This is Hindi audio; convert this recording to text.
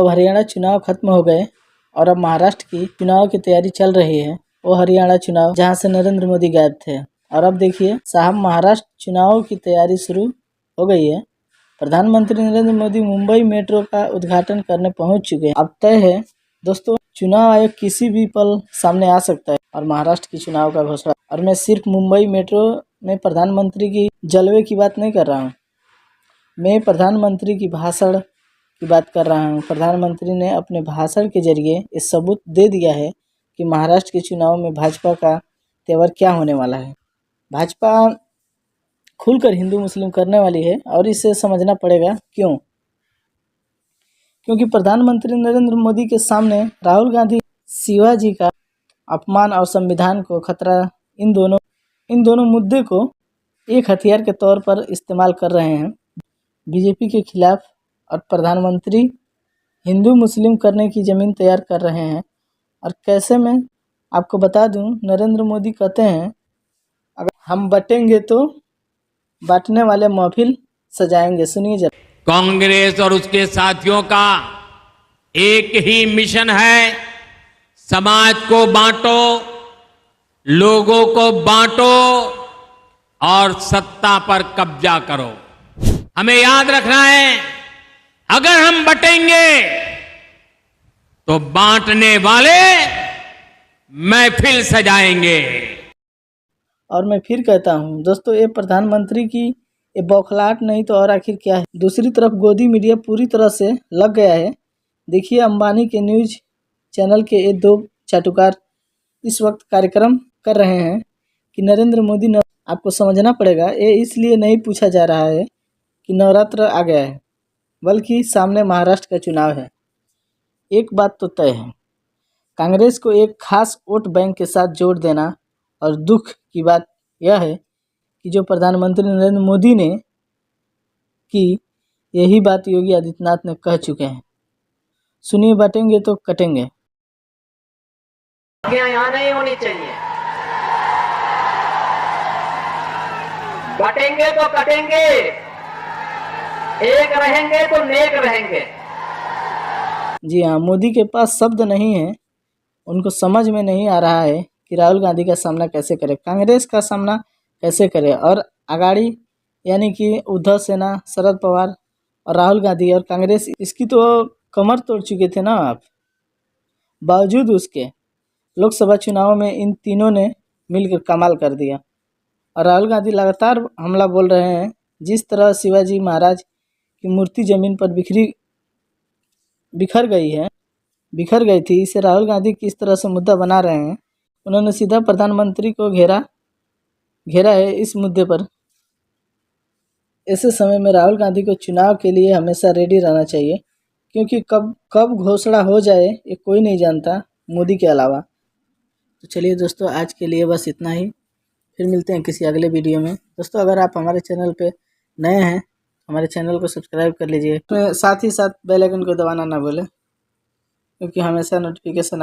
अब हरियाणा चुनाव खत्म हो गए और अब महाराष्ट्र की चुनाव की तैयारी चल रही है। वो हरियाणा चुनाव जहां से नरेंद्र मोदी गायब थे। और अब देखिए साहब, महाराष्ट्र चुनाव की तैयारी शुरू हो गई है। प्रधानमंत्री नरेंद्र मोदी मुंबई मेट्रो का उद्घाटन करने पहुंच चुके हैं। अब तय है दोस्तों, चुनाव आयोग किसी भी पल सामने आ सकता है और महाराष्ट्र की चुनाव का घोषणा। और मैं सिर्फ मुंबई मेट्रो में प्रधानमंत्री की जलवे की बात नहीं कर रहा हूँ, मैं प्रधानमंत्री की भाषण की बात कर रहा हूँ। प्रधानमंत्री ने अपने भाषण के जरिए ये सबूत दे दिया है कि महाराष्ट्र के चुनाव में भाजपा का तेवर क्या होने वाला है। भाजपा खुलकर हिंदू मुस्लिम करने वाली है और इसे समझना पड़ेगा क्यों। क्योंकि प्रधानमंत्री नरेंद्र मोदी के सामने राहुल गांधी शिवाजी का अपमान और संविधान को खतरा, इन दोनों मुद्दे को एक हथियार के तौर पर इस्तेमाल कर रहे हैं बीजेपी के खिलाफ। और प्रधानमंत्री हिंदू मुस्लिम करने की ज़मीन तैयार कर रहे हैं। और कैसे, मैं आपको बता दूं, नरेंद्र मोदी कहते हैं अगर हम बटेंगे तो बांटने वाले महफिल सजाएंगे। सुनिए जरा। कांग्रेस और उसके साथियों का एक ही मिशन है, समाज को बांटो, लोगों को बांटो और सत्ता पर कब्जा करो। हमें याद रखना है, अगर हम बटेंगे तो बांटने वाले महफिल सजाएंगे। और मैं फिर कहता हूं दोस्तों, ये प्रधानमंत्री की ये बौखलाहट नहीं तो और आखिर क्या है। दूसरी तरफ गोदी मीडिया पूरी तरह से लग गया है। देखिए, अंबानी के न्यूज चैनल के ये दो चाटुकार इस वक्त कार्यक्रम कर रहे हैं कि नरेंद्र मोदी आपको समझना पड़ेगा, ये इसलिए नहीं पूछा जा रहा है कि नवरात्र आ गया है, बल्कि सामने महाराष्ट्र का चुनाव है। एक बात तो तय है, कांग्रेस को एक खास वोट बैंक के साथ जोड़ देना। और दुख की बात यह है कि जो प्रधानमंत्री नरेंद्र मोदी ने की, यही बात योगी आदित्यनाथ ने कह चुके हैं। सुनिए, बांटेंगे तो कटेंगे। यहाँ नहीं होनी चाहिए, बांटेंगे तो कटेंगे, एक रहेंगे तो नेक रहेंगे। जी हाँ, मोदी के पास शब्द नहीं है, उनको समझ में नहीं आ रहा है कि राहुल गांधी का सामना कैसे करे, कांग्रेस का सामना कैसे करे। और आगाड़ी यानी कि उद्धव सेना, शरद पवार और राहुल गांधी और कांग्रेस, इसकी तो कमर तोड़ चुके थे ना आप। बावजूद उसके लोकसभा चुनाव में इन तीनों ने मिलकर कमाल कर दिया। और राहुल गांधी लगातार हमला बोल रहे हैं। जिस तरह शिवाजी महाराज की मूर्ति जमीन पर बिखर गई थी, इसे राहुल गांधी किस तरह से मुद्दा बना रहे हैं। उन्होंने सीधा प्रधानमंत्री को घेरा है इस मुद्दे पर। ऐसे समय में राहुल गांधी को चुनाव के लिए हमेशा रेडी रहना चाहिए, क्योंकि कब घोषणा हो जाए ये कोई नहीं जानता मोदी के अलावा। तो चलिए दोस्तों, आज के लिए बस इतना ही। फिर मिलते हैं किसी अगले वीडियो में। दोस्तों, अगर आप हमारे चैनल पे नए हैं, हमारे चैनल को सब्सक्राइब कर लीजिए। तो साथ ही साथ बेल आइकन को दबाना ना भूलें, क्योंकि हमेशा नोटिफिकेशन